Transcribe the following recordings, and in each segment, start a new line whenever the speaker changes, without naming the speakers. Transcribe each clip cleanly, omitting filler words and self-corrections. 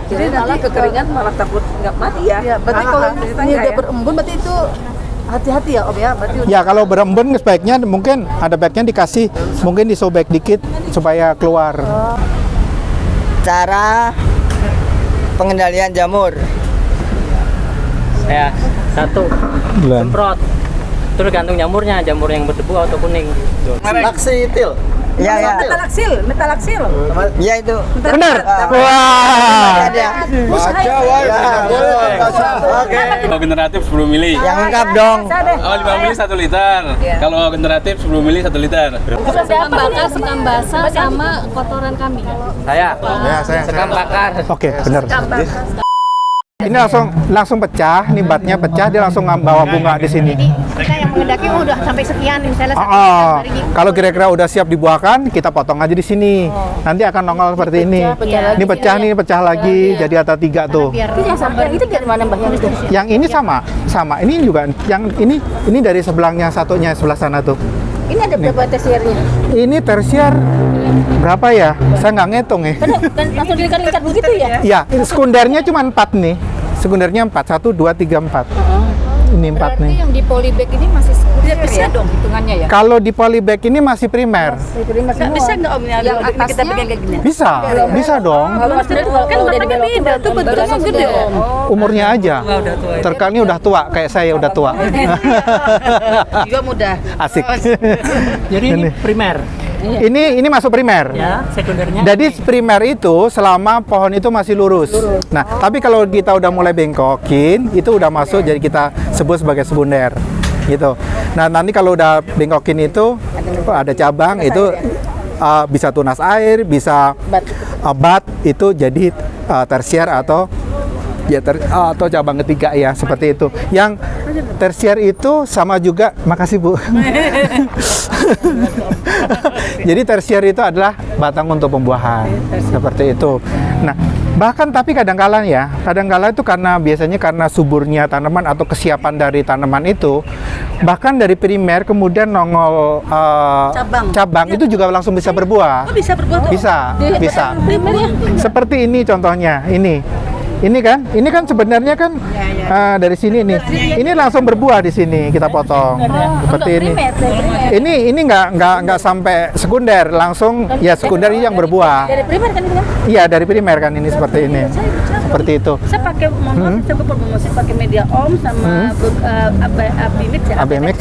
Jadi nanti kekeringan malah takut nggak mati ya.
Ya, berarti kalau ini udah berembun berarti itu hati-hati ya Om ya. Berarti
Ya kalau berembun sebaiknya mungkin ada baiknya dikasih mungkin disobek dikit supaya keluar.
Cara pengendalian jamur.
Ya, satu semprot. Terus gantung jamurnya, jamur yang berdebu atau kuning.
Laksitil. Ya, ya.
metalaksil.
Ya itu.
Benar. Wah.
Baca Oke.
Kalau generatif 10 mili.
Yang lengkap dong.
Oh, 5 mili 1 liter. Kalau generatif 10 mili 1 liter.
Sekam bakar, sekam basah, sama kotoran kambing.
Saya.
Ya, saya.
Sekam bakar.
Oke, benar. Ini langsung pecah, nih batnya pecah, dia langsung bawa bunga di sini.
Kita yang mengendaki udah sampai sekian, misalnya
Kalau kira-kira udah siap dibuahkan, kita potong aja di sini. Nanti akan nongol seperti ini. Ini pecah nih, pecah lagi, jadi ada 3 tuh.
Itu dari mana Mbak?
Yang ini sama. Ini juga. Yang ini dari sebelahnya satunya sebelah sana tuh.
Ini ada berapa tersiernya?
Ini tersier berapa ya? Saya nggak ngitung ya.
Dan langsung dilingkar-lingkar begitu ya?
Ya, sekundernya cuma 4 nih. Sekundernya 4, 1, 2, 3, 4. Ini 4 nih.
yang di polybag ini masih sekundir ya dong hitungannya ya?
Kalau di polybag ini masih primer.
Bisa nggak Om yang
atasnya?
kita bikin kayak gini?
Bisa dong.
Kan warnanya beda tuh bentuknya gede Om.
Umurnya aja. Terkali udah tua, kayak saya udah tua.
Juga mudah.
Asik.
Jadi ini primer.
Ini masuk primer.
Ya, sekundernya.
Jadi primer itu selama pohon itu masih lurus. Nah, tapi kalau kita udah mulai bengkokin, itu udah masuk jadi kita sebut sebagai sekunder. Gitu. Nah, nanti kalau udah bengkokin itu ada cabang itu bisa tunas air, bisa bat itu jadi tersier atau atau cabang ketiga ya, seperti itu. Yang tersier itu sama juga, makasih Bu. Jadi tersier itu adalah batang untuk pembuahan, seperti itu. Nah, bahkan tapi kadang-kala itu biasanya karena suburnya tanaman atau kesiapan dari tanaman itu, bahkan dari primer kemudian nongol cabang itu juga langsung bisa berbuah.
Oh, bisa berbuah tuh?
Bisa. Seperti ini contohnya, ini kan sebenarnya kan dari sini nih. Ini langsung berbuah di sini kita potong. Seperti ini. Ini nggak sampai sekunder, langsung ya sekunder ini yang berbuah.
Dari primer kan ini kan?
Iya, dari primer kan ini seperti ini. Seperti itu.
Saya pakai saya promosi pakai media Om sama Abimix ya.
Abimix,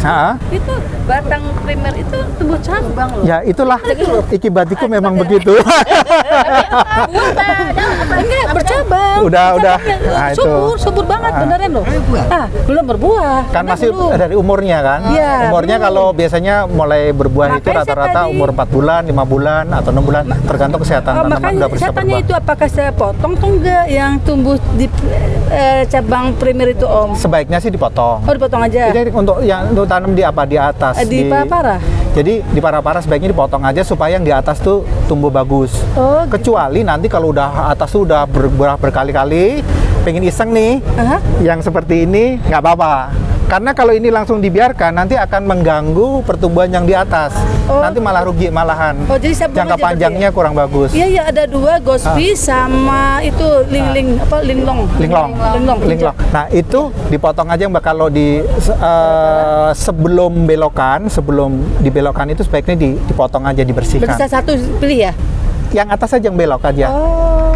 Itu batang primer itu tumbuh cabang loh.
Ya, itulah ikibatiku memang begitu.
Enggak bercabang.
Udah. Nah, itu.
Subur banget beneran loh. Belum berbuah.
Kan masih dari umurnya kan?
Iya,
Umurnya kalau biasanya mulai berbuah itu rata-rata umur 4 bulan, 5 bulan, atau 6 bulan, tergantung kesehatan tanaman udah
Makanya
bisa
saya tanya
berbuah.
itu apakah saya potong atau enggak yang tumbuh di cabang primer itu Om?
Sebaiknya sih dipotong.
Oh, dipotong aja.
Jadi untuk tanam di atas?
Di parah.
Jadi di parah-parah sebaiknya dipotong aja supaya yang di atas tuh tumbuh bagus.
Oh,
Kecuali nanti kalau udah atas tuh udah berbuah berkali-kali, pengen iseng nih, yang seperti ini nggak apa-apa. Karena kalau ini langsung dibiarkan nanti akan mengganggu pertumbuhan yang di atas. Nanti malah rugi malahan.
Oh, jadi saya
jangka panjangnya kurang bagus.
Iya, ada 2 gospi sama itu linglong.
Nah, itu dipotong aja Mbak. Kalau sebelum dibelokkan itu sebaiknya dipotong aja, dibersihkan.
Berarti satu pilih ya?
Yang atas aja yang belok aja.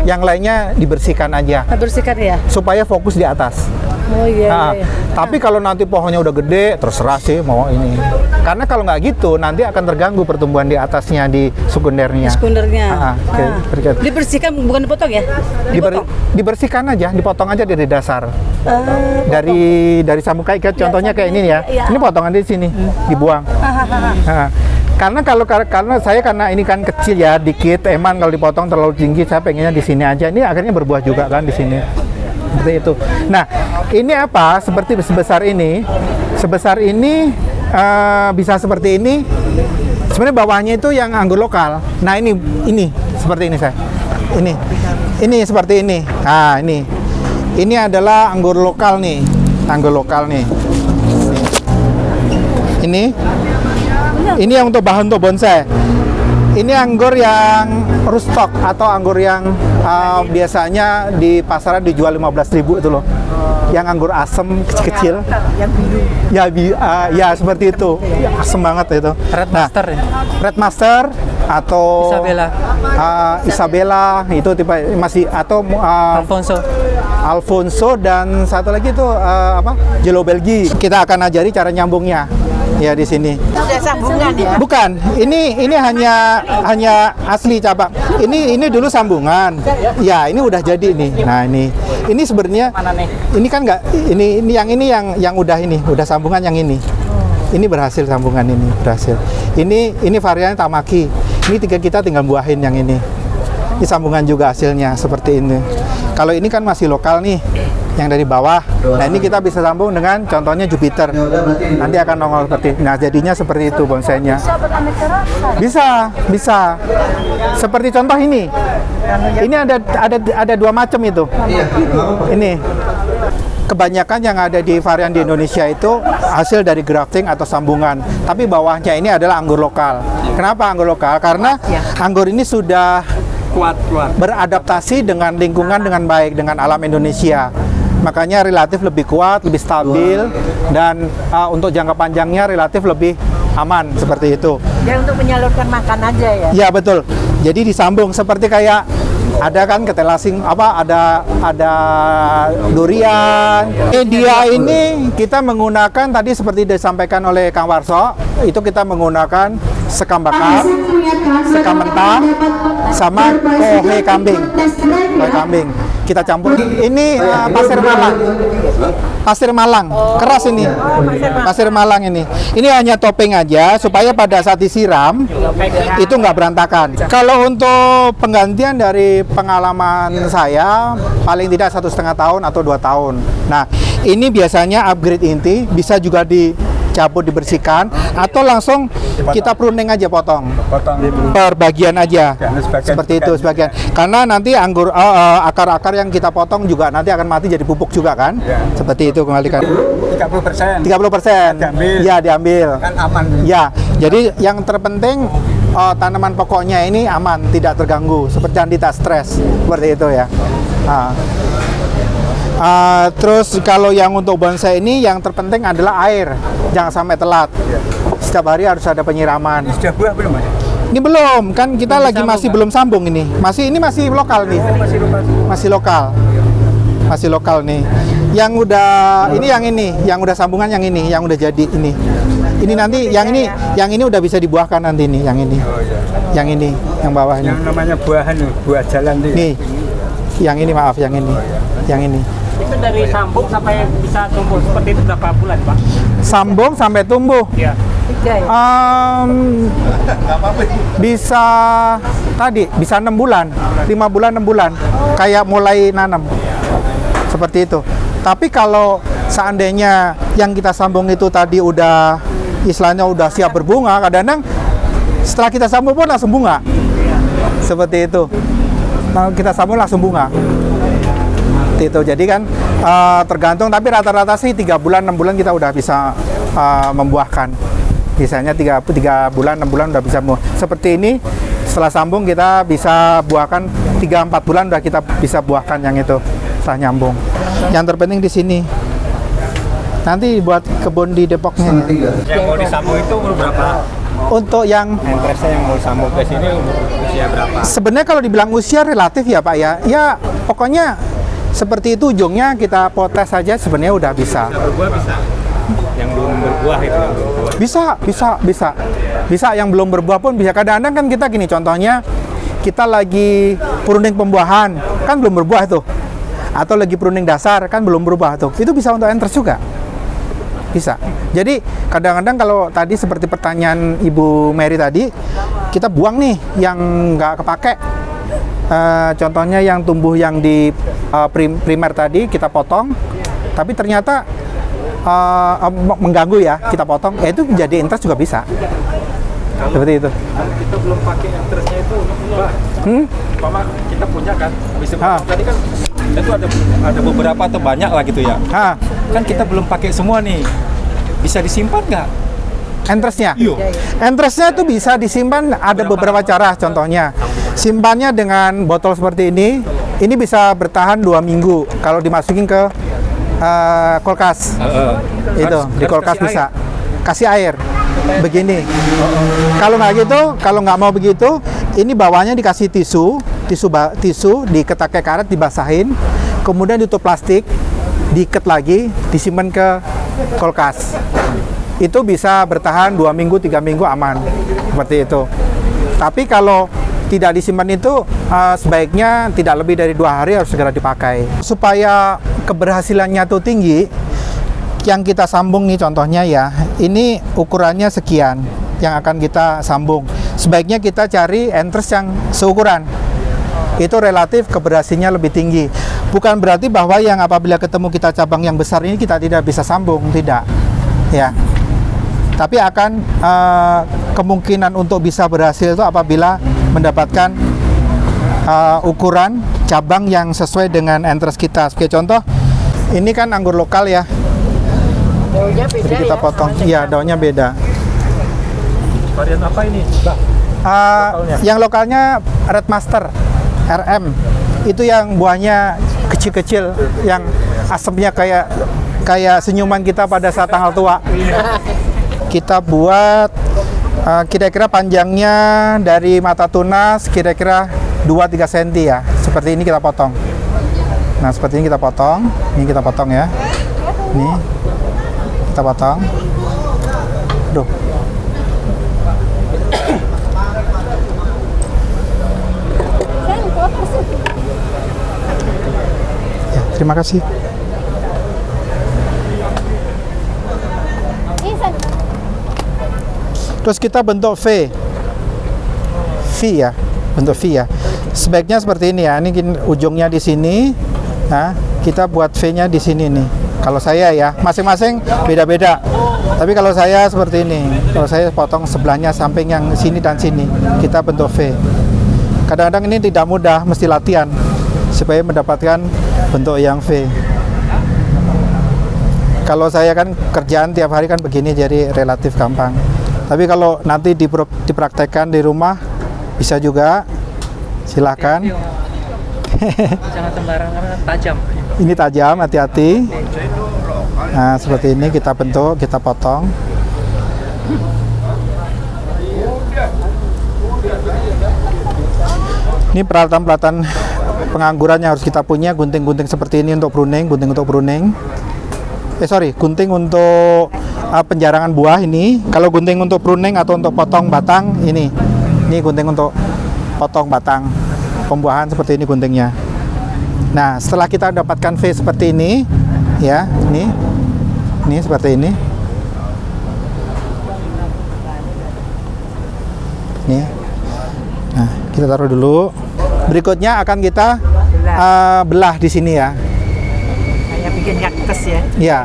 Yang lainnya dibersihkan aja.
Bersihkan ya?
Supaya fokus di atas.
Oh iya.
Tapi kalau nanti pohonnya udah gede, terserah sih mau ini. Karena kalau nggak gitu, nanti akan terganggu pertumbuhan di atasnya, di sekundernya.
Dibersihkan bukan dipotong ya?
Dibersihkan aja, dipotong aja dari dasar. Dari samukai, contohnya kayak ini ya. Ini potongan di sini, dibuang. Karena ini kan kecil ya, dikit. Emang kalau dipotong terlalu tinggi, saya pengennya di sini aja. Ini akhirnya berbuah juga kan di sini. Seperti itu. Nah, ini apa? Seperti sebesar ini bisa seperti ini. Sebenarnya bawahnya itu yang anggur lokal. Nah, ini seperti ini saya. Ini seperti ini. Nah, ini adalah anggur lokal nih. Ini yang untuk bahan untuk bonsai. Ini anggur yang rootstock atau anggur yang biasanya di pasaran dijual 15.000 itu loh. Yang anggur asem kecil-kecil.
Yang biru.
Ya seperti itu. Asem banget itu.
Red Master ya?
Red Master atau
Isabella.
Isabella itu tipe masih atau Alfonso dan satu lagi itu Jelo Belgi. Kita akan ajari cara nyambungnya ya di sini.
Ada sambungan ya?
Bukan, ini hanya asli cabang. Ini dulu sambungan. Ya, ini udah jadi nih. Nah, ini sebenarnya
Mana nih?
ini kan nggak ini yang udah sambungan yang ini. Ini berhasil sambungan ini berhasil. Ini varian Tamaki. Ini kita tinggal buahin yang ini. Ini sambungan juga hasilnya seperti ini. Kalau ini kan masih lokal nih, yang dari bawah. Nah ini kita bisa sambung dengan contohnya Jupiter. Nanti akan nongol seperti. Nah jadinya seperti itu bonsainya. Bisa. Seperti contoh ini. Ini ada dua macam itu. Ini. Kebanyakan yang ada di varian di Indonesia itu hasil dari grafting atau sambungan. Tapi bawahnya ini adalah anggur lokal. Kenapa anggur lokal? Karena anggur ini sudah
Kuat.
beradaptasi dengan lingkungan dengan baik, dengan alam Indonesia. Makanya relatif lebih kuat, lebih stabil, dan untuk jangka panjangnya relatif lebih aman, seperti itu.
Ya untuk menyalurkan makan aja ya?
Ya betul. Jadi disambung seperti kayak ada kan ketelasing ada durian. Dia ini kita menggunakan tadi seperti disampaikan oleh Kang Warso, itu kita menggunakan sekam bakar, sekam mentah, sama kohe kambing. Kohe kambing. Kita campur. Ini pasir Malang. Keras ini. Pasir Malang ini. Ini hanya topping aja supaya pada saat disiram itu nggak berantakan. Kalau untuk penggantian dari pengalaman saya paling tidak 1,5 tahun atau 2 tahun. Nah, ini biasanya upgrade inti, bisa juga dicabut, dibersihkan, atau langsung kita pruning aja, potong per bagian aja, seperti itu sebagian. Karena nanti anggur akar-akar yang kita potong juga nanti akan mati jadi pupuk juga kan, seperti itu kembalikan. 30%. Ya diambil.
Kan aman.
Ya, jadi yang terpenting tanaman pokoknya ini aman, tidak terganggu, seperti jangan tidak stres, seperti itu ya. Terus kalau yang untuk bonsai ini yang terpenting adalah air, jangan sampai telat. Setiap hari harus ada penyiraman.
Sudah buah belum, Mas?
Ini belum, kan kita lagi masih belum sambung ini. Ini masih lokal nih. Masih lokal nih. Yang udah yang udah sambungan yang udah jadi ini. Ini nanti yang ini udah bisa dibuahkan nanti nih, yang ini. Yang ini, yang bawahnya.
Yang namanya buahan, buah jalan tuh.
Nih. Yang ini maaf, yang ini. Yang ini.
Itu dari sambung sampai bisa tumbuh seperti itu berapa bulan, Pak?
Sambung sampai tumbuh.
Iya.
Bisa 6 bulan, 5 bulan, 6 bulan, kayak mulai nanam, seperti itu. Tapi kalau seandainya yang kita sambung itu tadi udah istilahnya udah siap berbunga, kadang-kadang setelah kita sambung pun langsung bunga, seperti itu. Nah, kita sambung langsung bunga. Itu jadi kan tergantung, tapi rata-rata sih 3 bulan 6 bulan kita udah bisa membuahkan. Biasanya 3 bulan 6 bulan udah bisa seperti ini. Setelah sambung kita bisa buahkan 3-4 bulan udah kita bisa buahkan yang itu setelah nyambung. Yang terpenting di sini. Nanti buat kebun di Depoknya.
Yang mau disambung itu umur berapa?
Untuk yang
Interestnya yang mau disambung ke sini umur usia berapa?
sebenarnya kalau dibilang usia relatif ya Pak ya. Ya pokoknya seperti itu, ujungnya kita potes saja sebenarnya udah bisa.
Berbuah bisa? Yang belum berbuah itu yang berbuah? Bisa yang belum berbuah pun bisa. Kadang-kadang kan kita gini, contohnya kita lagi pruning pembuahan kan belum berbuah tuh, atau lagi pruning dasar kan belum berbuah tuh, itu bisa untuk enters juga, bisa. Jadi kadang-kadang kalau tadi seperti pertanyaan Ibu Mary tadi, kita buang nih yang nggak kepake. Contohnya yang tumbuh yang di primer tadi kita potong, tapi ternyata mengganggu ya, kita potong, itu menjadi interest juga bisa. Seperti itu. Kita belum pakai interestnya itu, Pak, kita punya kan, bisa tadi kan itu ada beberapa atau banyak lah gitu ya. Kan kita belum pakai semua nih, bisa disimpan nggak?
Interestnya?
Iya.
Interestnya itu bisa disimpan, ada beberapa cara, contohnya
Simpannya dengan botol seperti ini. Ini bisa bertahan 2 minggu kalau dimasukin ke kulkas. Itu di kulkas bisa. Kasih air. Begini. Kalau nggak gitu, kalau nggak mau begitu, ini bawahnya dikasih tisu diikat pakai karet, dibasahin, kemudian ditutup plastik, diikat lagi, disimpan ke kulkas. Itu bisa bertahan 2 minggu, 3 minggu aman. Seperti itu. Tapi kalau tidak disimpan itu sebaiknya tidak lebih dari 2 hari harus segera dipakai. Supaya keberhasilannya itu tinggi, yang kita sambung nih contohnya ya, ini ukurannya sekian yang akan kita sambung. Sebaiknya kita cari entres yang seukuran. Itu relatif keberhasilannya lebih tinggi. Bukan berarti bahwa yang apabila ketemu kita cabang yang besar ini kita tidak bisa sambung, tidak. Ya. Tapi akan kemungkinan untuk bisa berhasil itu apabila mendapatkan ukuran cabang yang sesuai dengan entres kita. Sebagai contoh, ini kan anggur lokal ya.
Daunnya beda.
Jadi kita potong. Iya, daunnya beda.
Varian apa ini, Bang?
Yang lokalnya Red Master RM. Itu yang buahnya kecil-kecil, yang asemnya kayak senyuman kita pada saat tanggal tua. Kita buat kira-kira panjangnya dari mata tunas kira-kira 2-3 cm ya. Seperti ini kita potong. Nah, seperti ini kita potong. Ini kita potong ya. Ini kita potong. Duh. Ya, terima kasih. Terus kita bentuk V ya, bentuk V ya. Sebaiknya seperti ini ya. Ini ujungnya di sini. Nah, kita buat V-nya di sini nih. Kalau saya ya, masing-masing beda-beda. Tapi kalau saya seperti ini. Kalau saya potong sebelahnya, samping yang sini dan sini. Kita bentuk V. Kadang-kadang ini tidak mudah, mesti latihan supaya mendapatkan bentuk yang V. Kalau saya kan kerjaan tiap hari kan begini, jadi relatif gampang. Tapi kalau nanti dipraktekkan di rumah bisa juga, silahkan.
Jangan sembarangan karena tajam.
Ini tajam, hati-hati. Nah, seperti ini kita bentuk, kita potong. Ini peralatan-peralatan pengangguran yang harus kita punya, gunting-gunting seperti ini untuk pruning, gunting untuk pruning. Gunting untuk penjarangan buah ini. Kalau gunting untuk pruning atau untuk potong batang ini gunting untuk potong batang pembuahan, seperti ini guntingnya. Nah, setelah kita dapatkan V seperti ini ya, ini seperti ini. Nih. Nah, kita taruh dulu. Berikutnya akan kita belah di sini ya.
Kayak bikin kaktus ya.
Ya.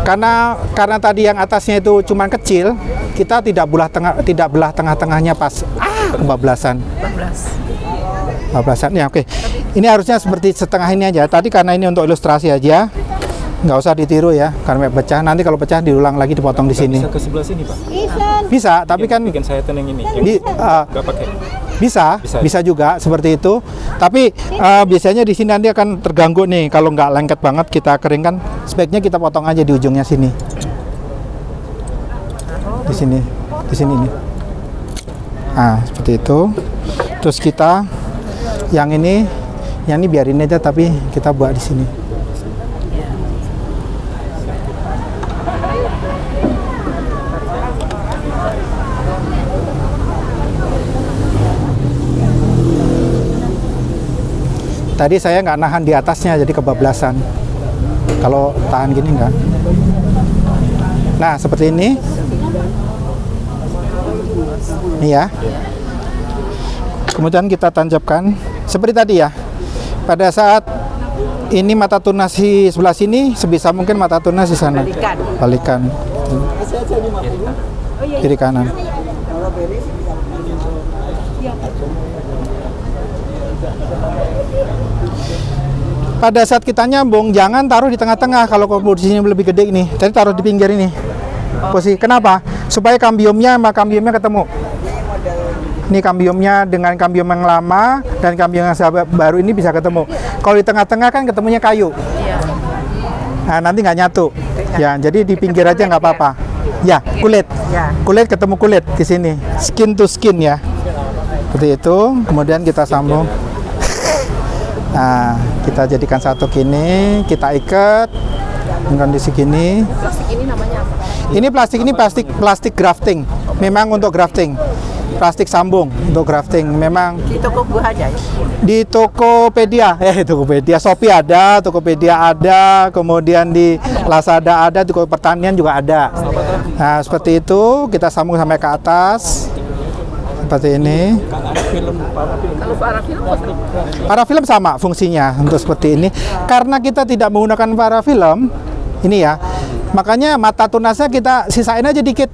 Karena tadi yang atasnya itu cuman kecil, kita tidak belah tengah-tengahnya pas kebablasan. 14 ya, oke. Ini harusnya seperti setengah ini aja. Tadi karena ini untuk ilustrasi aja, nggak usah ditiru ya, karena pecah. Nanti kalau pecah diulang lagi, dipotong di sini.
Bisa ke sebelah sini, Pak?
Bisa, tapi kan
bikin saya tenang ini. Nggak pakai.
Bisa juga seperti itu. Tapi biasanya di sini nanti akan terganggu nih kalau nggak lengket banget kita keringkan. Sebaiknya kita potong aja di ujungnya sini. Di sini nih. Nah, seperti itu. Terus kita yang ini biarin aja, tapi kita buat di sini. Tadi saya nggak nahan di atasnya, jadi kebablasan. Kalau tahan gini nggak. Nah, seperti ini. Ini ya. Kemudian kita tancapkan seperti tadi ya. Pada saat ini mata tunas di sebelah sini, sebisa mungkin mata tunas di sana. Balikan. Kiri kanan. Pada saat kita nyambung, jangan taruh di tengah-tengah. Kalau posisinya lebih gede ini, jadi taruh di pinggir ini. Posisi kenapa? Supaya kambiumnya sama kambiumnya ketemu.
Ini kambiumnya dengan kambium yang lama dan kambium yang baru ini bisa ketemu. Kalau di tengah-tengah kan ketemunya kayu. Nah, nanti nggak nyatu. Ya, jadi di pinggir aja nggak apa-apa. Ya, kulit. Kulit ketemu kulit di sini. Skin to skin ya. Seperti itu. Kemudian kita sambung. Nah, kita jadikan satu gini, kita ikat dengan kondisi gini.
Plastik ini namanya apa?
Ini plastik grafting. Memang untuk grafting. Plastik sambung untuk grafting. Memang
Di toko buah aja ya?
di Tokopedia, Shopee ada, Tokopedia ada, kemudian di Lazada ada, di Toko Pertanian juga ada. Nah, seperti itu kita sambung sampai ke atas. Seperti ini.
Kalau parafilm
Parafilm sama fungsinya untuk seperti ini. Karena kita tidak menggunakan parafilm, ini ya, makanya mata tunasnya kita sisain aja dikit.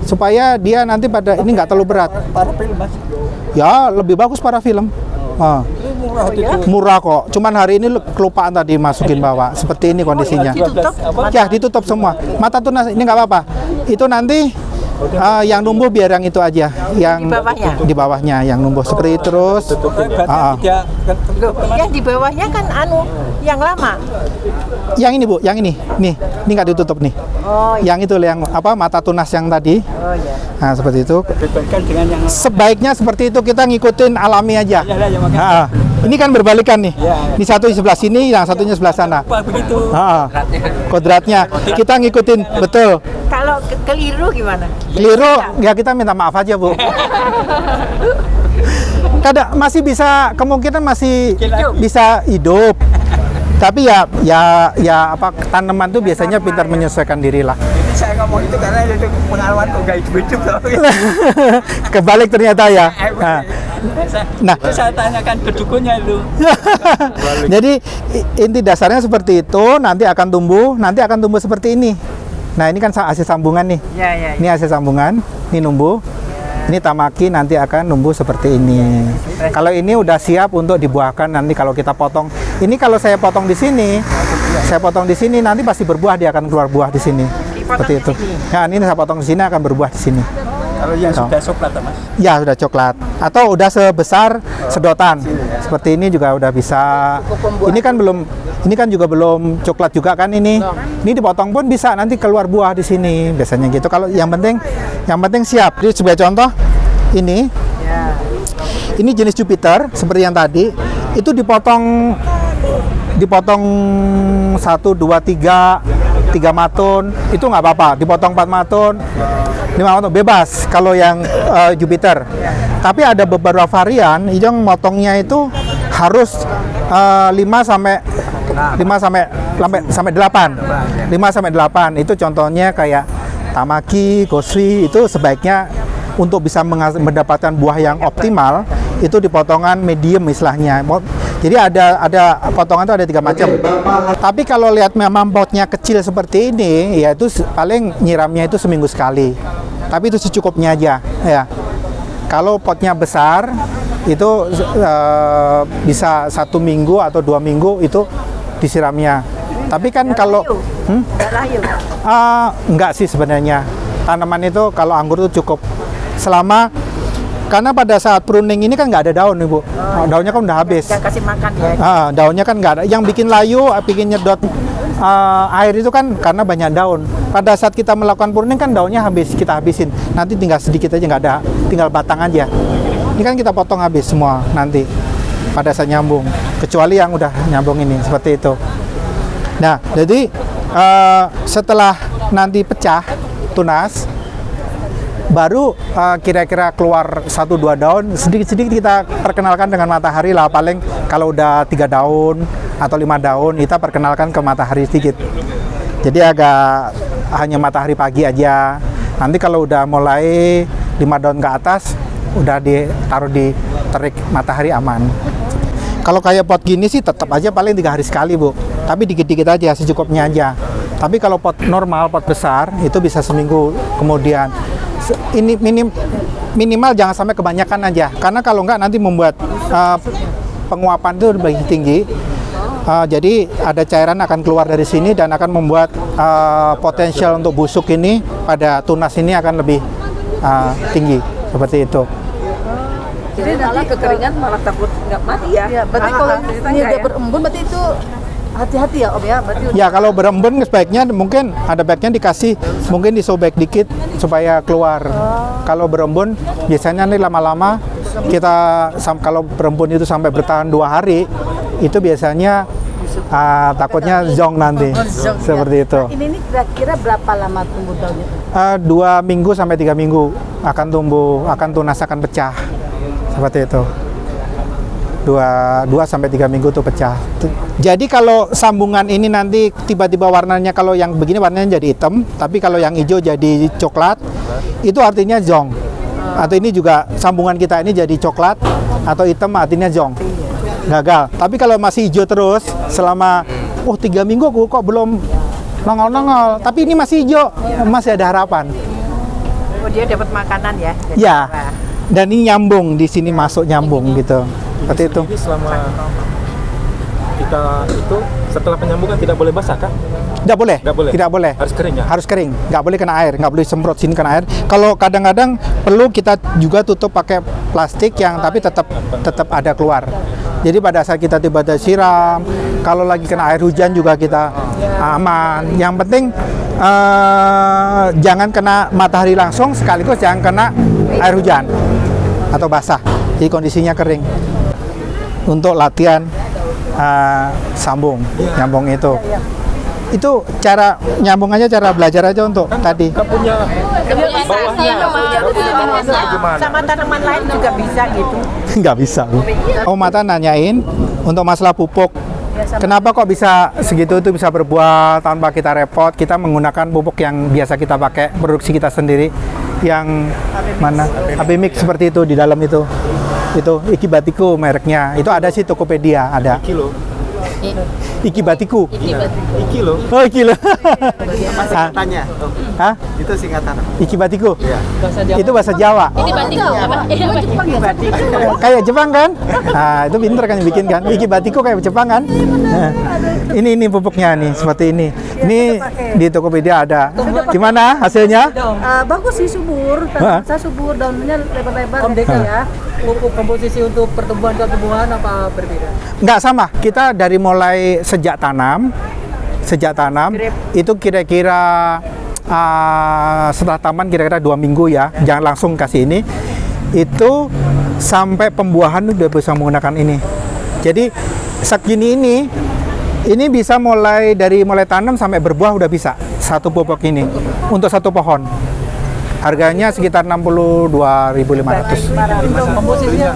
Supaya dia nanti pada ini nggak terlalu berat.
Parafilm Mas.
Ya, lebih bagus parafilm. Murah kok. Cuman hari ini kelupaan tadi masukin bawah. Seperti ini kondisinya. Ya, ditutup semua. Mata tunas ini nggak apa-apa. Itu nanti yang numbuh biar yang itu aja, yang di bawahnya yang numbuh seperti itu terus.
yang di bawahnya kan yang lama.
Yang ini Bu, yang ini nggak ditutup nih.
Oh iya.
Yang itu yang apa mata tunas yang tadi.
Oh iya.
Nah seperti itu.
Berbandingkan dengan yang
Sebaiknya seperti itu, kita ngikutin alami aja.
ya makanya.
Ini kan berbalikan nih.
Ya.
Ini satu di sebelah sini, yang satunya sebelah sana.
Apa begitu?
Kodratnya kita ngikutin betul.
Kalau keliru gimana?
Keliru ya kita minta maaf aja Bu. Kadang masih bisa, kemungkinan masih bisa hidup. Tapi ya apa tanaman tuh biasanya pintar menyesuaikan diri lah.
Ini saya ngomong itu karena itu pengalaman kok gak hidup loh.
Kebalik ternyata ya. Nah,
Saya tanyakan ke dukunnya itu.
jadi inti dasarnya seperti itu, nanti akan tumbuh seperti ini. Nah, ini kan hasil sambungan nih.
Ya.
Ini hasil sambungan, ini numbuh. Ini tamaki nanti akan numbuh seperti ini. Kalau ini udah siap untuk dibuahkan nanti kalau kita potong. Ini kalau saya potong di sini, nanti pasti berbuah, dia akan keluar buah di sini. Seperti itu. Nah, ini saya potong di sini akan berbuah di sini.
Kalau yang sudah coklat Mas.
Ya, sudah coklat. Atau udah sebesar sedotan. Seperti ini juga udah bisa. Ini kan juga belum coklat juga kan ini. Ini dipotong pun bisa nanti keluar buah di sini. Biasanya gitu. Kalau yang penting siap. Jadi sebagai contoh ini. Ini jenis Jupiter seperti yang tadi. Itu dipotong 1, 2, 3 matun, itu nggak apa-apa. Dipotong 4 matun, 5 matun, bebas kalau yang Jupiter. Tapi ada beberapa varian yang motongnya itu harus 5 sampai 8. Itu contohnya kayak tamaki, goswi, itu sebaiknya untuk bisa mendapatkan buah yang optimal itu di potongan medium istilahnya. Jadi ada potongan itu ada 3 macam. Tapi kalau lihat memang potnya kecil seperti ini, ya itu paling nyiramnya itu seminggu sekali. Tapi itu secukupnya aja, ya. Kalau potnya besar, itu bisa 1 minggu atau 2 minggu itu disiramnya. Tapi kan kalau enggak sih sebenarnya. Tanaman itu kalau anggur itu cukup selama. Karena pada saat pruning ini kan nggak ada daun nih Bu, daunnya kan udah habis.
Jangan kasih makan ya.
Daunnya kan nggak ada. Yang bikin layu, bikin nyedot air itu kan karena banyak daun. Pada saat kita melakukan pruning kan daunnya kita habisin. Nanti tinggal sedikit aja, nggak ada, tinggal batang aja. Ini kan kita potong habis semua nanti pada saat nyambung. Kecuali yang udah nyambung ini seperti itu. Nah, jadi setelah nanti pecah tunas, baru kira-kira keluar 1-2 daun, sedikit-sedikit kita perkenalkan dengan matahari lah. Paling kalau udah 3 daun atau 5 daun, kita perkenalkan ke matahari sedikit. Jadi agak hanya matahari pagi aja. Nanti kalau udah mulai 5 daun ke atas, udah ditaruh di terik matahari aman. Kalau kayak pot gini sih tetap aja paling 3 hari sekali Bu. Tapi dikit-dikit aja, secukupnya aja. Tapi kalau pot normal, pot besar, itu bisa seminggu kemudian. Ini minimal jangan sampai kebanyakan aja, karena kalau enggak nanti membuat penguapan itu lebih tinggi. Jadi ada cairan akan keluar dari sini dan akan membuat potensial untuk busuk ini pada tunas ini akan lebih tinggi seperti itu.
Jadi malah kekeringan malah takut nggak mati ya.
Ya, berarti kalau ini udah berembun berarti itu hati-hati ya Om ya. Berarti
Ya kalau berembun sebaiknya mungkin ada baiknya dikasih mungkin disobek dikit supaya keluar. Kalau berembun biasanya nih lama-lama kalau berembun itu sampai bertahan 2 hari itu biasanya takutnya zong nanti seperti itu.
ini kira-kira berapa lama tumbuh daunnya?
2 minggu sampai 3 minggu akan tumbuh, akan tunas, akan pecah seperti itu. 2 sampai 3 minggu tuh pecah. Jadi kalau sambungan ini nanti tiba-tiba warnanya kalau yang begini warnanya jadi hitam, tapi kalau yang hijau jadi coklat, itu artinya zong. Atau ini juga sambungan kita ini jadi coklat atau hitam artinya zong. Gagal. Tapi kalau masih hijau terus selama 3 minggu kok belum nongol-nongol, tapi ini masih hijau, masih ada harapan.
Oh, dia dapat makanan ya?
Ya. Dan ini nyambung di sini masuk nyambung gitu. Seperti itu.
Jadi selama kita itu setelah penyambungan tidak boleh basah kan?
Tidak boleh.
Tidak boleh. Harus kering ya?
Harus kering. Nggak boleh kena air. Nggak boleh semprot sini kena air. Kalau kadang-kadang perlu kita juga tutup pakai plastik yang tapi tetap ada keluar. Jadi pada saat kita tiba-tiba siram, kalau lagi kena air hujan juga kita aman. Yang penting jangan kena matahari langsung, sekaligus jangan kena air hujan atau basah. Jadi kondisinya kering. Untuk latihan nyambung itu. Itu cara nyambungannya, cara belajar aja untuk tadi.
Punya bawahnya
Sama tanaman lain juga bisa gitu.
Nggak bisa. Om Mata nanyain untuk masalah pupuk. Kenapa kok bisa segitu itu bisa berbuah tanpa kita repot? Kita menggunakan pupuk yang biasa kita pakai, produksi kita sendiri. Yang mana? Abimix seperti itu di dalam itu. Itu Ikibatiku mereknya. Itu ada sih Tokopedia, ada. Iki Batiku.
Iki loh.
Oh, iki loh.
Singkatannya.
Hah?
Itu singkatan.
Iki Batiku.
Iya.
Itu bahasa Jawa.
Ini batiku apa?
Kayak Jepang kan? Nah, itu pinter kan yang bikin kan. Iki Batiku kayak Jepang kan? Nah, ini pupuknya nih seperti ini. Ini di Tokopedia ada. Gimana hasilnya?
Bagus sih, subur. Saya subur, daunnya lebar-lebar ya.
Pupuk komposisi untuk pertumbuhan apa berbeda?
Nggak sama. Kita dari mulai sejak tanam itu kira-kira setelah taman kira-kira 2 minggu ya, jangan langsung kasih ini, itu sampai pembuahan udah bisa menggunakan ini. Jadi segini ini bisa mulai tanam sampai berbuah udah bisa satu pupuk ini untuk satu pohon. Harganya sekitar 62.500.
Komposisinya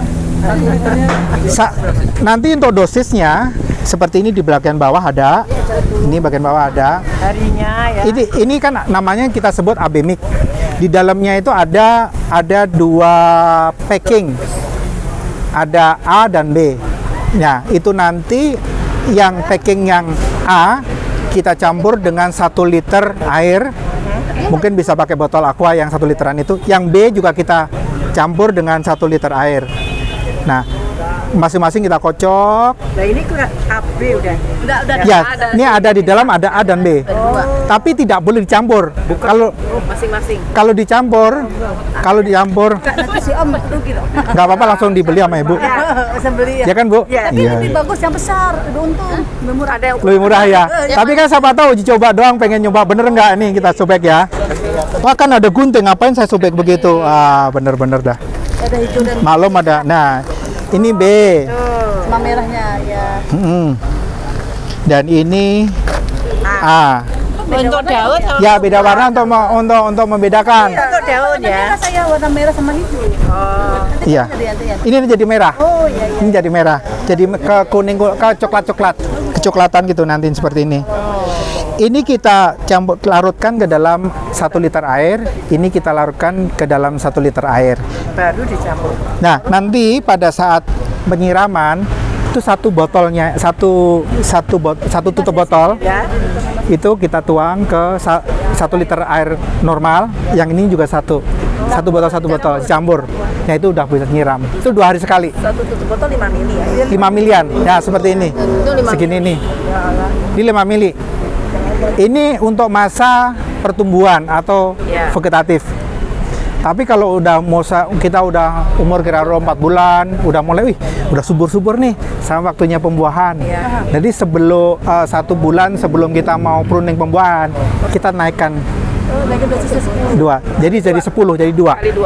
Nanti untuk dosisnya seperti ini di bagian bawah ada, ini bagian bawah ada.
Harinya ya.
Ini kan namanya kita sebut Abemik. Di dalamnya itu ada 2 packing, ada A dan B. Nah itu nanti yang packing yang A kita campur dengan 1 liter air. Mungkin bisa pakai botol aqua yang 1 literan itu. Yang B juga kita campur dengan 1 liter air. Nah, masing-masing kita kocok.
Nah ini AB udah.
Ya, ini ada di dalam ada A dan B. Tapi tidak boleh dicampur. Kalau
Masing-masing.
kalau dicampur,
Nanti si Om rugi loh.
nggak apa-apa langsung dibeli sama Ibu.
Sembeli
Ya kan, Bu?
Tapi lebih bagus yang besar, lebih untung, lebih murah. Ada
Lebih murah ya. Tapi kan siapa tahu uji coba doang, pengen nyoba bener nggak nih kita sobek ya. Wah kan ada gunting, ngapain saya sobek begitu? Bener-bener dah.
ada hijau dan
Malum ada. Nah, ini B.
sama merahnya ya.
Dan ini A.
Untuk daun sama
Ya beda warna untuk membedakan.
untuk daun ya.
Saya warna merah sama hijau.
Iya. Ini jadi merah.
Oh iya iya.
Ini jadi merah. Jadi ke kuning, ke coklat-coklat. Kecoklatan gitu nanti seperti ini. Ini kita campur larutkan ke dalam 1 liter air. Ini kita larutkan ke dalam 1 liter air.
Baru dicampur.
Nah, nanti pada saat penyiraman itu satu tutup botol
Ya.
itu kita tuang ke 1 liter air normal. Yang ini juga satu botol campur. Nah itu udah bisa nyiram. Itu 2 hari sekali.
Satu tutup botol 5 mili ya.
5 milian. Ya seperti ini. Segini nih. Ini 5 mili. Ini untuk masa pertumbuhan atau vegetatif. Tapi kalau kita udah umur kira-kira 4 bulan, udah mulai, udah subur-subur nih, sama waktunya pembuahan. Jadi sebelum 1 bulan sebelum kita mau pruning pembuahan, kita naikkan 2. Jadi 10, jadi 2.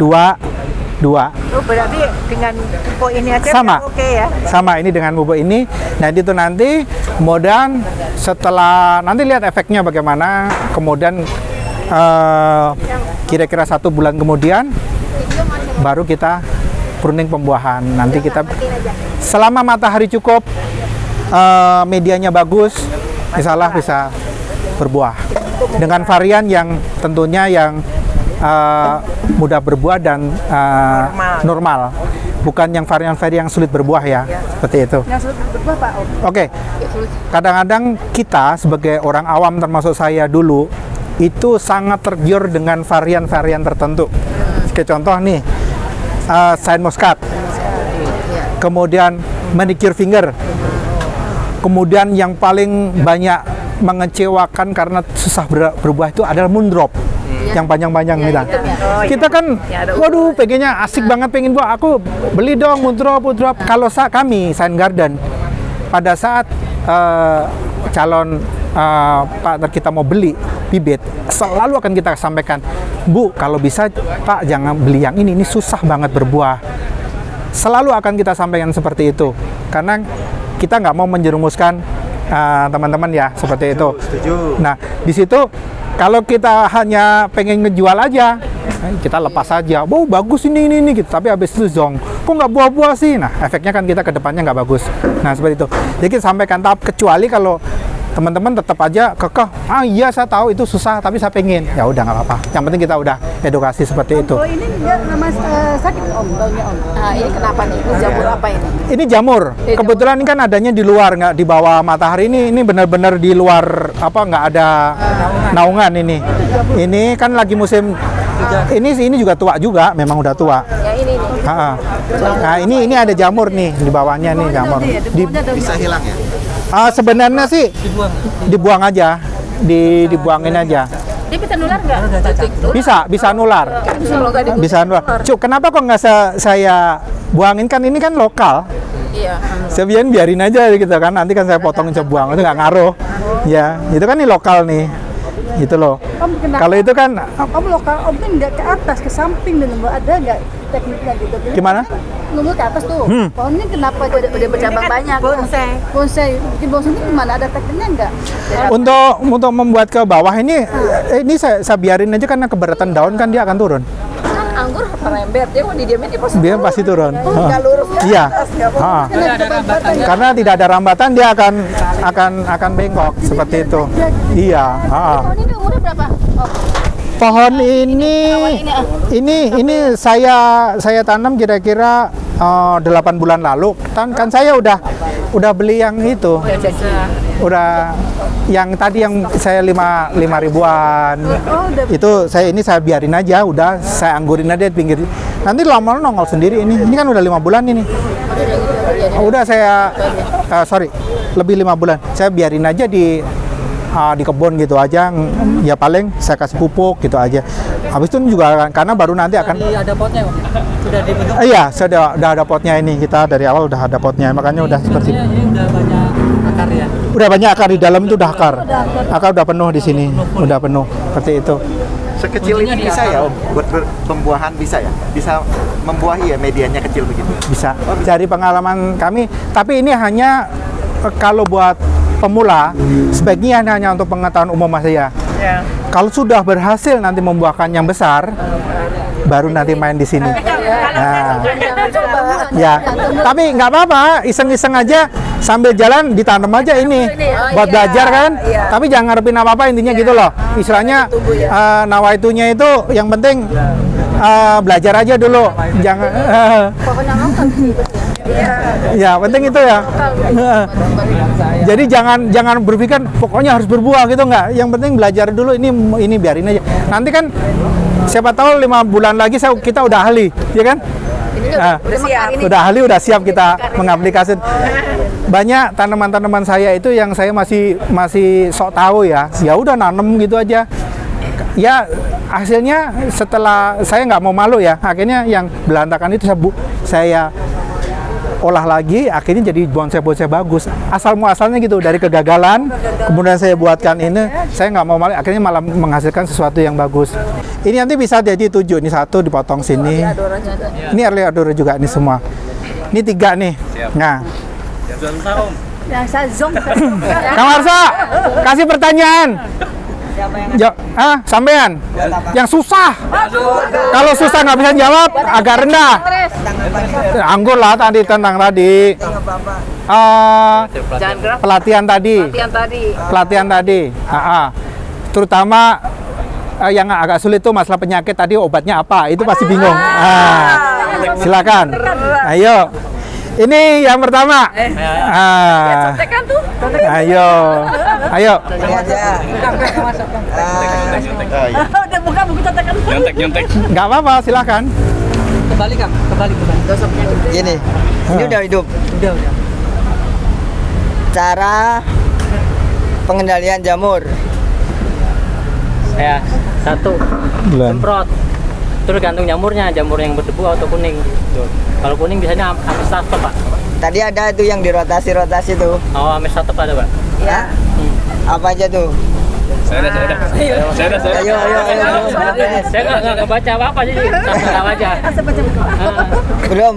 2.
Oh, berarti dengan pupuk ini aja
Sama.
oke ya?
Sama ini dengan bubuk ini. Nah itu nanti kemudian setelah nanti lihat efeknya bagaimana. Kemudian kira-kira 1 bulan kemudian baru kita pruning pembuahan. Nanti kita selama matahari cukup, medianya bagus, insyaallah bisa berbuah dengan varian yang tentunya yang mudah berbuah dan normal. Bukan yang varian-varian yang sulit berbuah ya, seperti itu.
Yang sulit berbuah Pak Om.
Oke, kadang-kadang kita sebagai orang awam termasuk saya dulu itu sangat tergiur dengan varian-varian tertentu. Sebagai contoh nih, Saint Muscat, kemudian manicure finger, kemudian yang paling banyak mengecewakan karena susah berbuah itu adalah moondrop. Yang panjang-panjang kita kan, waduh, pengennya asik banget, pengen buah, aku beli dong moondrop. Kalau kami Saint Garden pada saat calon partner kita mau beli bibit, selalu akan kita sampaikan, Bu, kalau bisa Pak jangan beli yang ini susah banget berbuah. Selalu akan kita sampaikan seperti itu, karena kita nggak mau menjerumuskan teman-teman ya, seperti itu. Nah, di situ kalau kita hanya pengen ngejual aja, kita lepas aja, wow bagus ini gitu. Tapi habis itu zong, kok nggak buah-buah sih? Nah, efeknya kan kita ke depannya nggak bagus. Nah, seperti itu. Jadi kita sampaikan tahap, kecuali kalau teman-teman tetap aja kekeh, iya saya tahu itu susah, tapi saya pengen. Ya udah nggak apa-apa. Yang penting kita udah edukasi seperti itu.
Oh ini dia nama sakit Om, baunya Om.
Nah, ini kenapa nih? Ini jamur apa ini?
Ini jamur. Kebetulan ini kan adanya di luar, nggak di bawah matahari. Ini benar-benar di luar, nggak ada naungan ini. Ini kan lagi musim. Ini juga tua juga, memang udah tua.
Ya ini nih.
Nah ini ada jamur nih di bawahnya nih jamur.
Bisa hilang ya?
Sebenarnya sih dibuang aja, dibuangin aja.
Dia bisa nular nggak?
Bisa nular. Bisa nular. Cuk, kenapa kok nggak saya buangin, kan ini kan lokal.
Iya.
Saya biarin aja gitu kan, nanti kan saya potong coba buang, itu nggak ngaruh. Ya, itu kan ini lokal nih. Gitu loh. Kalau itu kan
Om lokal, Om kan nggak ke atas, ke samping dan ada nggak tekniknya gitu?
gimana?
Nunggu ke atas tuh. Pohonnya kenapa udah bercabang banyak? Bonsai. Di bonsai ini gimana? Ada tekniknya nggak?
Untuk membuat ke bawah ini saya biarin aja, karena keberatan daun kan dia akan turun.
Anggur merembet, dia kalau didiamin dia
Pasti turun.
nggak lurus ke
Iya.
atas, nggak apa-apa.
Karena tidak ada rambatan, dia akan bengkok seperti itu. Iya.
Pohon ini umurnya berapa?
Pohon ini saya tanam kira-kira 8 bulan lalu. Kan saya udah beli yang itu. Udah yang tadi yang saya 5 ribuan. Itu saya biarin aja, udah saya anggurin aja di pinggir. Nanti lama-lama nongol sendiri ini. Ini kan udah 5 bulan ini. Udah saya lebih 5 bulan. Saya biarin aja di kebun gitu aja, ya paling saya kasih pupuk gitu aja. Habis itu juga karena baru nanti akan
ada potnya, sudah dibentuk.
Iya, sudah ada potnya ini. Kita dari awal udah ada potnya, makanya udah seperti ini.
Ini udah banyak akar ya.
Udah banyak akar di dalam itu, udah akar. Akar udah penuh di sini, udah penuh seperti itu.
Sekecil ini bisa ya Om, buat pembuahan bisa ya? Bisa membuahi ya, medianya kecil begitu?
Bisa. Dari pengalaman kami, tapi ini hanya kalau buat pemula, sebaiknya hanya untuk pengetahuan umum saja.
Ya.
Kalau sudah berhasil nanti membuahkan yang besar, baru nanti main di sini. Nah, ya. Tapi nggak apa-apa, iseng-iseng aja sambil jalan ditanam aja ini, buat belajar kan. Tapi jangan ngarepin apa-apa, intinya gitu loh. Istilahnya nawaitunya itu yang penting belajar aja dulu. Jangan. Ya, penting itu ya. Jadi jangan berpikir pokoknya harus berbuah gitu, nggak. Yang penting belajar dulu, ini biarin aja. Nanti kan siapa tahu 5 bulan lagi kita udah ahli, ya kan? Udah ahli, udah siap kita mengaplikasikan. Banyak tanaman-tanaman saya itu yang saya masih sok tahu ya. Ya udah nanam gitu aja. Ya hasilnya setelah saya nggak mau malu ya, akhirnya yang belantakan itu saya olah lagi, akhirnya jadi bonsai-bonsai bagus. Asal muasalnya gitu, dari kegagalan, kemudian saya buatkan ini, saya nggak mau malu, akhirnya malah menghasilkan sesuatu yang bagus. Ini nanti bisa jadi 7, ini 1 dipotong sini. Ini early adora juga, ini semua. Ini 3 nih. Nah.
Yang saya zong.
Kang Arsa, kasih pertanyaan. Sampean yang susah. Kalau susah nggak bisa jawab, agak rendah. Anggur lah tadi tentang tadi. Pelatihan tadi. Terutama yang agak sulit tuh masalah penyakit tadi, obatnya apa? Itu pasti bingung. Silakan. Ayo. Ini yang pertama. Ayo.
Udah buka buku contekan.
Nyontek.
Nggak apa-apa, silakan.
Kembali.
Gini, ini udah hidup.
Udah.
Cara pengendalian jamur.
Saya 1 semprot. Terus gantung jamurnya yang berdebu atau kuning. Tuh. Kalau kuning biasanya amestastop, Pak.
Tadi ada itu yang dirotasi tuh.
Oh, amestastop ada, Pak.
Ya. Apa aja tuh?
Saya udah.
Ayo.
Saya nggak ngebaca apa-apa jadi nggak baca.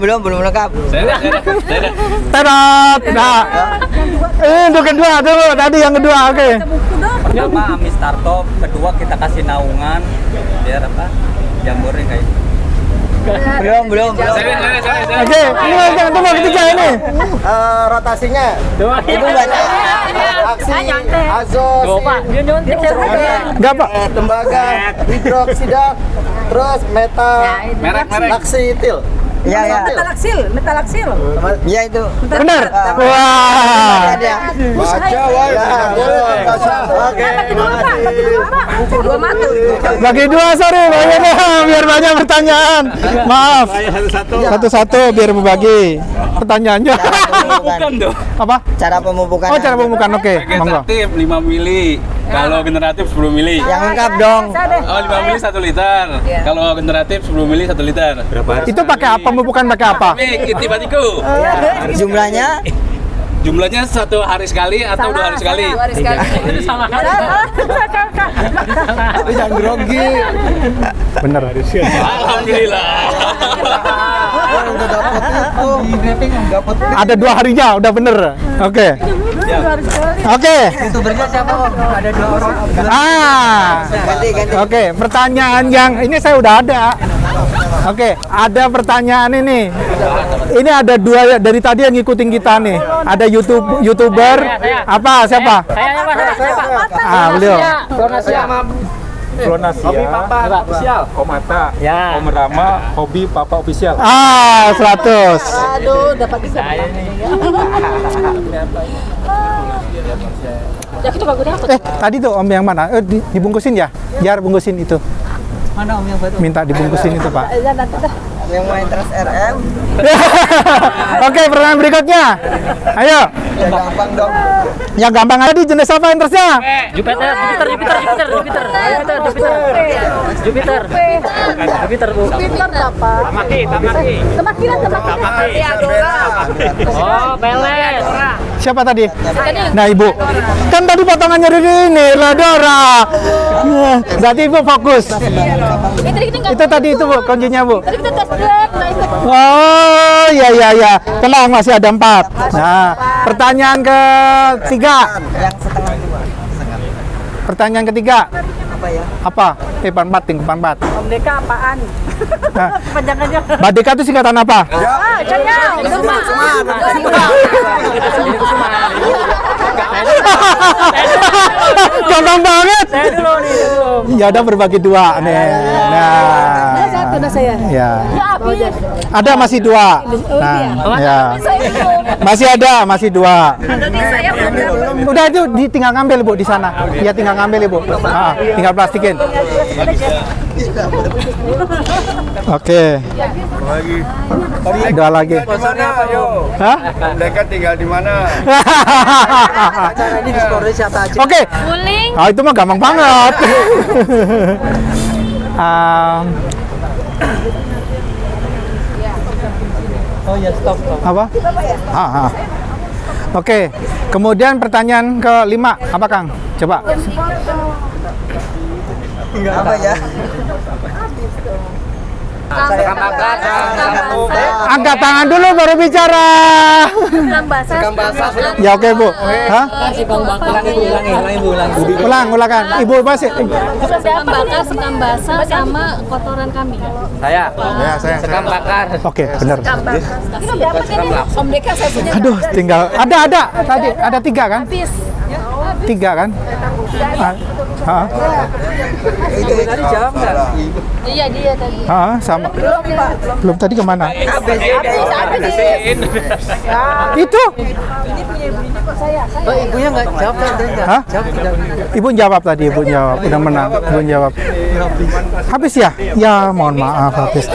Belum lengkap.
Saya udah.
Terot. Nah. Untuk kedua dulu, tadi yang kedua, oke.
Pertama Amistartop, kedua kita kasih naungan biar apa? Jamurnya kayak
Belum.
Oke, ini yang tunggu ketiga ini.
Rotasinya.
Itu
baca. Aksi azos.
Pak, dia nyontek saya.
Enggak, Pak.
Tembaga, hidroksida, terus
Merek.
laksitil. Iya.
Metalaksil.
Iya itu.
Benar. Wah.
Baca woi. Oke.
Bagi 2, sorry, biar banyak pertanyaan. Maaf. Satu-satu biar berbagi pertanyaannya. Apa?
Cara pemupukan.
Oh, cara pemupukan. Oke, monggo.
Vegetatif 5 mili. Kalau generatif 10 mili.
Yang lengkap dong.
Oh, 5 mili 1 liter. Kalau generatif 10 mili 1 liter.
Itu pakai apa? Pemupukan pakai apa?
Itibatiku.
Jumlahnya
1 hari sekali atau 2 hari sekali?
Itu sama kan?
yang grogi.
Bener.
Alhamdulillah.
Ada 2 harinya, udah bener. Oke.
Youtubernya siapa? Ada 2 orang.
Ganti.
Oke, pertanyaan yang ini saya udah ada. Oke, ada pertanyaan ini. Ini ada 2 dari tadi yang ngikutin kita nih. Ada YouTuber. Apa? Siapa?
Saya, Pak.
Beliau.
Flonasia, Hobi Papa Official, Komata,
Ya.
Om Rama, Hobi Papa Official.
100.
Aduh, dapat bisa.
Ya kita bagusnya apa?
Tadi tuh Om yang mana? Dibungkusin ya? Jar bungkusin itu.
Mana Om yang baru?
Minta dibungkusin itu, Pak.
Yang main terus RM.
Oke, pertanyaan berikutnya. Ayo.
Ya gampang dong.
Yang gampang aja di jenis apa interestnya?
Jupiter, Bu.
Pintar apa?
Tamaki. Oh, pelet.
Siapa tadi? Nah, Ibu. Kan tadi potongannya dari ini, Ladora. Berarti Ibu fokus. Itu tadi itu, Bu, kuncinya, Bu.
Tadi kita tes drive, nah itu.
Oh, ya. Tenang, masih ada 4. Nah, pertanyaan ketiga.
Yang setengah 2.
Pertanyaan ketiga.
Apa ya?
Apa? 4.
Om Deka apaan?
Nah,
Panjangannya.
Badeka itu singkatan apa? Gampang banget.
Saya dulu nih.
Ya udah berbagi 2 nih. Nah.
Satu dah saya.
Ya. Ada masih 2. Nah, ya. Masih 2. Udah itu tinggal ngambil, Bu, di sana. Ya tinggal ngambil, Ibu. Tinggal plastikin. Oke. Dua lagi.
Sponsornya apa yo?
Hah?
Mereka tinggal di mana?
Acara ini di story siapa aja?
Oke.
Guling.
Itu mah gampang banget.
Oh ya, stop.
Apa? Oke. Kemudian pertanyaan ke-5 apa Kang? Coba.
Apa ya?
Angkat tangan dulu baru bicara. Ya oke Bu. Hah? Ulangan. Ibu masih.
Sekam bakar, sekam basah, sama kotoran kambing.
Saya.
Ya, saya.
Sekam bakar.
Oke, benar.
Om Deka saya punya.
Aduh, tinggal ada tadi ada 3 kan? 3 kan?
Itu tadi jawab nggak?
Iya dia tadi.
Sama. Belum tadi kemana? Itu.
Oh, ibunya nggak jawab tadi nggak?
Hah?
Jawab tidak?
Ibu jawab tadi, ibu jawab. Udah menang, ibu jawab. Habis ya? Ya, mohon maaf habis.